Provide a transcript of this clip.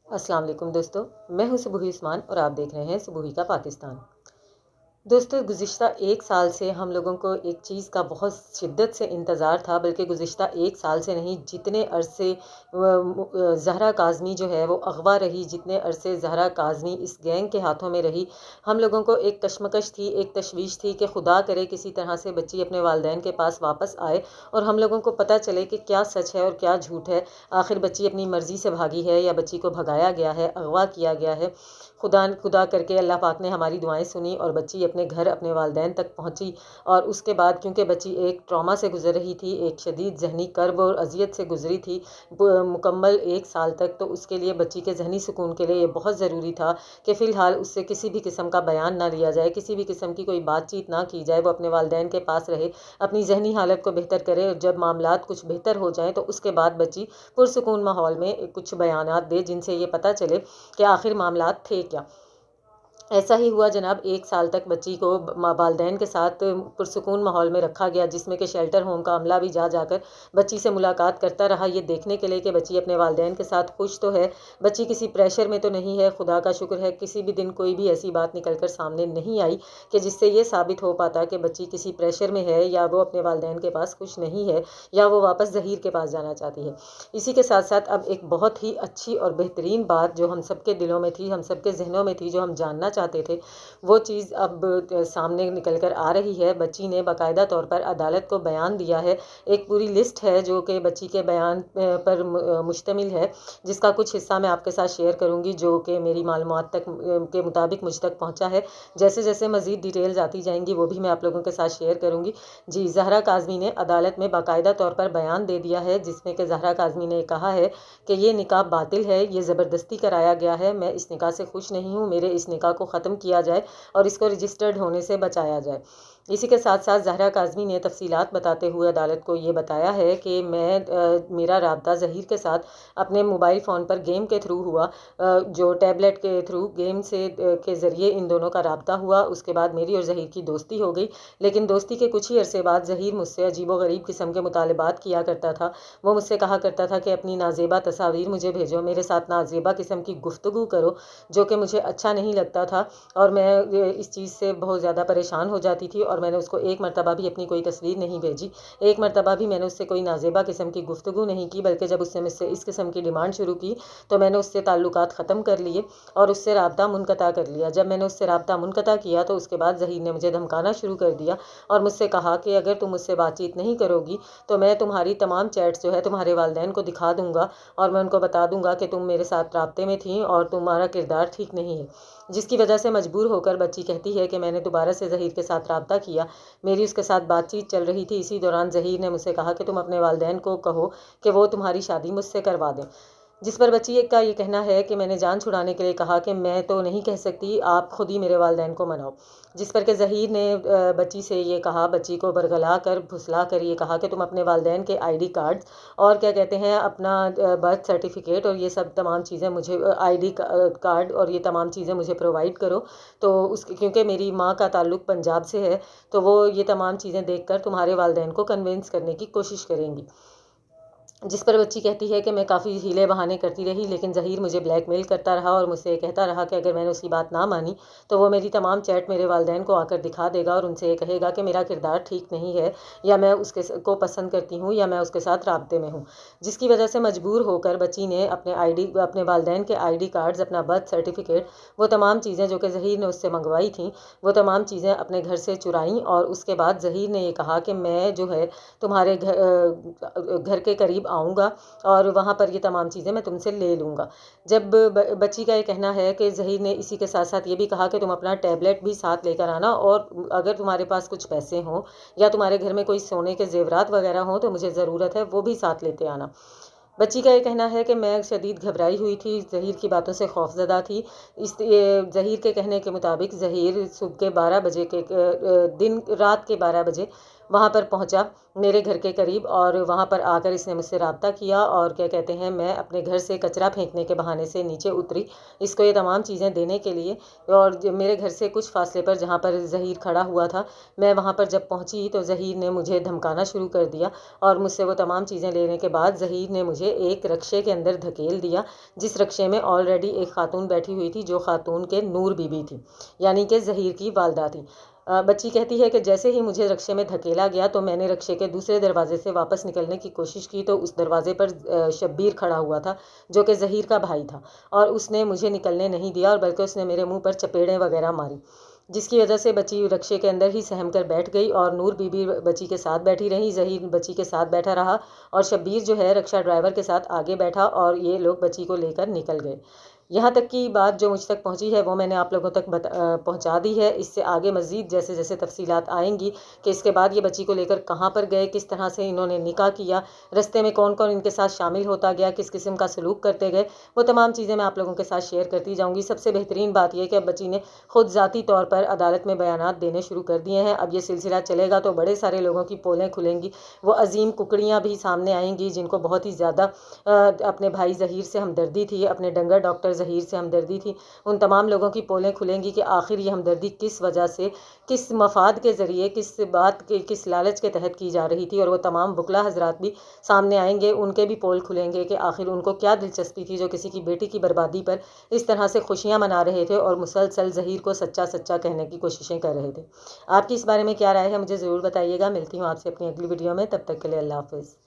السلام علیکم دوستو، میں ہوں سبوہی عثمان اور آپ دیکھ رہے ہیں سبوہی کا پاکستان۔ دوستو، گزشتہ ایک سال سے ہم لوگوں کو ایک چیز کا بہت شدت سے انتظار تھا، بلکہ گزشتہ ایک سال سے نہیں، جتنے عرصے زہرا کاظمی جو ہے وہ اغوا رہی، جتنے عرصے زہرا کاظمی اس گینگ کے ہاتھوں میں رہی، ہم لوگوں کو ایک کشمکش تھی، ایک تشویش تھی کہ خدا کرے کسی طرح سے بچی اپنے والدین کے پاس واپس آئے اور ہم لوگوں کو پتہ چلے کہ کیا سچ ہے اور کیا جھوٹ ہے، آخر بچی اپنی مرضی سے بھاگی ہے یا بچی کو بھگایا گیا ہے، اغوا کیا گیا ہے۔ خدا کر کے اللہ پاک نے ہماری دعائیں سنی اور بچی اپنے گھر اپنے والدین تک پہنچی، اور اس کے بعد کیونکہ بچی ایک ٹراما سے گزر رہی تھی، ایک شدید ذہنی کرب اور اذیت سے گزری تھی مکمل ایک سال تک، تو اس کے لیے بچی کے ذہنی سکون کے لیے یہ بہت ضروری تھا کہ فی الحال اس سے کسی بھی قسم کا بیان نہ لیا جائے، کسی بھی قسم کی کوئی بات چیت نہ کی جائے، وہ اپنے والدین کے پاس رہے، اپنی ذہنی حالت کو بہتر کرے، اور جب معاملات کچھ بہتر ہو جائیں تو اس کے بعد بچی پرسکون ماحول میں کچھ بیانات دے جن سے یہ پتہ چلے کہ آخر معاملات تھے کیا۔ ایسا ہی ہوا جناب، ایک سال تک بچی کو والدین کے ساتھ پرسکون ماحول میں رکھا گیا، جس میں کہ شیلٹر ہوم کا عملہ بھی جا کر بچی سے ملاقات کرتا رہا، یہ دیکھنے کے لیے کہ بچی اپنے والدین کے ساتھ خوش تو ہے، بچی کسی پریشر میں تو نہیں ہے۔ خدا کا شکر ہے کسی بھی دن کوئی بھی ایسی بات نکل کر سامنے نہیں آئی کہ جس سے یہ ثابت ہو پاتا کہ بچی کسی پریشر میں ہے یا وہ اپنے والدین کے پاس خوش نہیں ہے یا وہ واپس ظہیر کے پاس جانا چاہتی ہے۔ اسی کے ساتھ ساتھ اب ایک بہت ہی اچھی اور بہترین بات جو ہم سب کے دلوں میں تھی، ہم سب کے ذہنوں میں تھی، جو ہم جاننا چاہتے تھے، وہ چیز اب سامنے نکل کر آ رہی ہے۔ بچی نے باقاعدہ طور پر عدالت کو بیان دیا ہے، ایک پوری لسٹ ہے جو کہ بچی کے بیان پر مشتمل ہے، جس کا کچھ حصہ میں آپ کے ساتھ شیئر کروں گی جو کہ میری معلومات تک کے مطابق مجھ تک پہنچا ہے۔ جیسے جیسے مزید ڈیٹیلز آتی جائیں گی وہ بھی میں آپ لوگوں کے ساتھ شیئر کروں گی۔ جی، زہرا کاظمی نے عدالت میں باقاعدہ طور پر بیان دے دیا ہے، جس میں کہ زہرا کاظمی نے کہا ہے کہ یہ نکاح باطل ہے، یہ زبردستی کرایا گیا ہے، میں اس نکاح سے خوش نہیں ہوں، میرے اس نکاح کو ختم کیا جائے اور اس کو رجسٹرڈ ہونے سے بچایا جائے۔ اسی کے ساتھ ساتھ زہرا کاظمی نے تفصیلات بتاتے ہوئے عدالت کو یہ بتایا ہے کہ میرا رابطہ ظہیر کے ساتھ اپنے موبائل فون پر گیم کے تھرو ہوا، جو ٹیبلٹ کے تھرو گیم کے ذریعے ان دونوں کا رابطہ ہوا۔ اس کے بعد میری اور ظہیر کی دوستی ہو گئی، لیکن دوستی کے کچھ ہی عرصے بعد ظہیر مجھ سے عجیب و غریب قسم کے مطالبات کیا کرتا تھا۔ وہ مجھ سے کہا کرتا تھا کہ اپنی نازیبا تصاویر مجھے بھیجو، میرے ساتھ نازیبا قسم کی گفتگو کرو، جو کہ مجھے اچھا نہیں لگتا تھا اور میں اس چیز سے بہت زیادہ پریشان ہو جاتی تھی، اور میں نے اس کو ایک مرتبہ بھی اپنی کوئی تصویر نہیں بھیجی، ایک مرتبہ بھی میں نے اس سے کوئی نازیبا قسم کی گفتگو نہیں کی، بلکہ جب اس نے مجھ سے اس قسم کی ڈیمانڈ شروع کی تو میں نے اس سے تعلقات ختم کر لیے اور اس سے رابطہ منقطع کر لیا۔ جب میں نے اس سے رابطہ منقطع کیا تو اس کے بعد ظہیر نے مجھے دھمکانا شروع کر دیا اور مجھ سے کہا کہ اگر تم مجھ سے بات چیت نہیں کرو گی تو میں تمہاری تمام چیٹس جو ہے تمہارے والدین کو دکھا دوں گا اور میں ان کو بتا دوں گا کہ تم میرے ساتھ رابطے میں تھیں اور تمہارا کردار ٹھیک نہیں ہے، جس کی وجہ سے مجبور ہو کر بچی کہتی ہے کہ میں نے دوبارہ سے ظہیر کے ساتھ رابطہ کیا، میری اس کے ساتھ بات چیت چل رہی تھی، اسی دوران ظہیر نے مجھ سے کہا کہ تم اپنے والدین کو کہو کہ وہ تمہاری شادی مجھ سے کروا دیں، جس پر بچی کا یہ کہنا ہے کہ میں نے جان چھڑانے کے لیے کہا کہ میں تو نہیں کہہ سکتی، آپ خود ہی میرے والدین کو مناؤ، جس پر کہ ظہیر نے بچی سے یہ کہا، بچی کو برگلا کر پھسلا کر یہ کہا کہ تم اپنے والدین کے آئی ڈی کارڈز اور کیا کہتے ہیں اپنا برتھ سرٹیفکیٹ اور یہ سب تمام چیزیں مجھے آئی ڈی کارڈ اور یہ تمام چیزیں مجھے پرووائڈ کرو، تو کیونکہ میری ماں کا تعلق پنجاب سے ہے تو وہ یہ تمام چیزیں دیکھ کر تمہارے والدین کو کنونس کرنے کی کوشش کریں گی، جس پر بچی کہتی ہے کہ میں کافی ہیلے بہانے کرتی رہی لیکن ظہیر مجھے بلیک میل کرتا رہا اور مجھ سے یہ کہتا رہا کہ اگر میں نے اس کی بات نہ مانی تو وہ میری تمام چیٹ میرے والدین کو آ کر دکھا دے گا اور ان سے یہ کہے گا کہ میرا کردار ٹھیک نہیں ہے یا میں اس کو پسند کرتی ہوں یا میں اس کے ساتھ رابطے میں ہوں، جس کی وجہ سے مجبور ہو کر بچی نے اپنے والدین کے آئی ڈی کارڈز، اپنا برتھ سرٹیفکیٹ، وہ تمام چیزیں جو کہ ظہیر نے اس سے منگوائی تھیں، وہ تمام چیزیں اپنے گھر سے چرائیں، اور اس کے بعد ظہیر نے یہ کہا کہ میں جو ہے تمہارے گھر کے قریب آؤں گا اور وہاں پر یہ تمام چیزیں میں تم سے لے لوں گا۔ جب بچی کا یہ کہنا ہے کہ ظہیر نے اسی کے ساتھ ساتھ یہ بھی کہا کہ تم اپنا ٹیبلٹ بھی ساتھ لے کر آنا اور اگر تمہارے پاس کچھ پیسے ہوں یا تمہارے گھر میں کوئی سونے کے زیورات وغیرہ ہوں تو مجھے ضرورت ہے وہ بھی ساتھ لیتے آنا۔ بچی کا یہ کہنا ہے کہ میں شدید گھبرائی ہوئی تھی، ظہیر کی باتوں سے خوف زدہ تھی، ظہیر کے کہنے کے مطابق ظہیر صبح کے 12 بجے رات کے 12 بجے وہاں پر پہنچا میرے گھر کے قریب، اور وہاں پر آ کر اس نے مجھ سے رابطہ کیا، اور کیا کہتے ہیں میں اپنے گھر سے کچرا پھینکنے کے بہانے سے نیچے اتری اس کو یہ تمام چیزیں دینے کے لیے، اور میرے گھر سے کچھ فاصلے پر جہاں پر ظہیر کھڑا ہوا تھا، میں وہاں پر جب پہنچی تو ظہیر نے مجھے دھمکانا شروع کر دیا، اور مجھ سے وہ تمام چیزیں لینے کے بعد ظہیر نے مجھے ایک رکشے کے اندر دھکیل دیا، جس رکشے میں آلریڈی ایک خاتون بیٹھی ہوئی تھی جو خاتون کے نور بی بی تھی، یعنی کہ ظہیر کی والدہ تھی۔ بچی کہتی ہے کہ جیسے ہی مجھے رکشے میں دھکیلا گیا تو میں نے رکشے کے دوسرے دروازے سے واپس نکلنے کی کوشش کی تو اس دروازے پر شبیر کھڑا ہوا تھا جو کہ ظہیر کا بھائی تھا، اور اس نے مجھے نکلنے نہیں دیا، اور بلکہ اس نے میرے منہ پر چپیڑیں وغیرہ ماری، جس کی وجہ سے بچی رکشے کے اندر ہی سہم کر بیٹھ گئی، اور نور بی بی بچی کے ساتھ بیٹھی رہی، ظہیر بچی کے ساتھ بیٹھا رہا، اور شبیر جو ہے رکشہ ڈرائیور کے ساتھ آگے بیٹھا، اور یہ لوگ بچی کو لے کر نکل گئے۔ یہاں تک کی بات جو مجھ تک پہنچی ہے وہ میں نے آپ لوگوں تک پہنچا دی ہے۔ اس سے آگے مزید جیسے جیسے تفصیلات آئیں گی کہ اس کے بعد یہ بچی کو لے کر کہاں پر گئے، کس طرح سے انہوں نے نکاح کیا، رستے میں کون کون ان کے ساتھ شامل ہوتا گیا، کس قسم کا سلوک کرتے گئے، وہ تمام چیزیں میں آپ لوگوں کے ساتھ شیئر کرتی جاؤں گی۔ سب سے بہترین بات یہ کہ اب بچی نے خود ذاتی طور پر عدالت میں بیانات دینے شروع کر دیے ہیں۔ اب یہ سلسلہ چلے گا تو بڑے سارے لوگوں کی پولیں کھلیں گی، وہ عظیم ککڑیاں بھی سامنے آئیں گی جن کو بہت ہی زیادہ اپنے بھائی ظہیر سے ہمدردی تھی، اپنے ڈنگر ڈاکٹر ظہیر سے ہمدردی تھی، ان تمام لوگوں کی پولیں کھلیں گی کہ آخر یہ ہمدردی کس وجہ سے، کس مفاد کے ذریعے، کس بات کے، کس لالچ کے تحت کی جا رہی تھی، اور وہ تمام وکلا حضرات بھی سامنے آئیں گے، ان کے بھی پول کھلیں گے کہ آخر ان کو کیا دلچسپی تھی جو کسی کی بیٹی کی بربادی پر اس طرح سے خوشیاں منا رہے تھے اور مسلسل ظہیر کو سچا سچا کہنے کی کوششیں کر رہے تھے۔ آپ کی اس بارے میں کیا رائے ہے مجھے ضرور بتائیے گا۔ ملتی ہوں آپ سے اپنی اگلی ویڈیو میں، تب تک کے لیے اللہ حافظ۔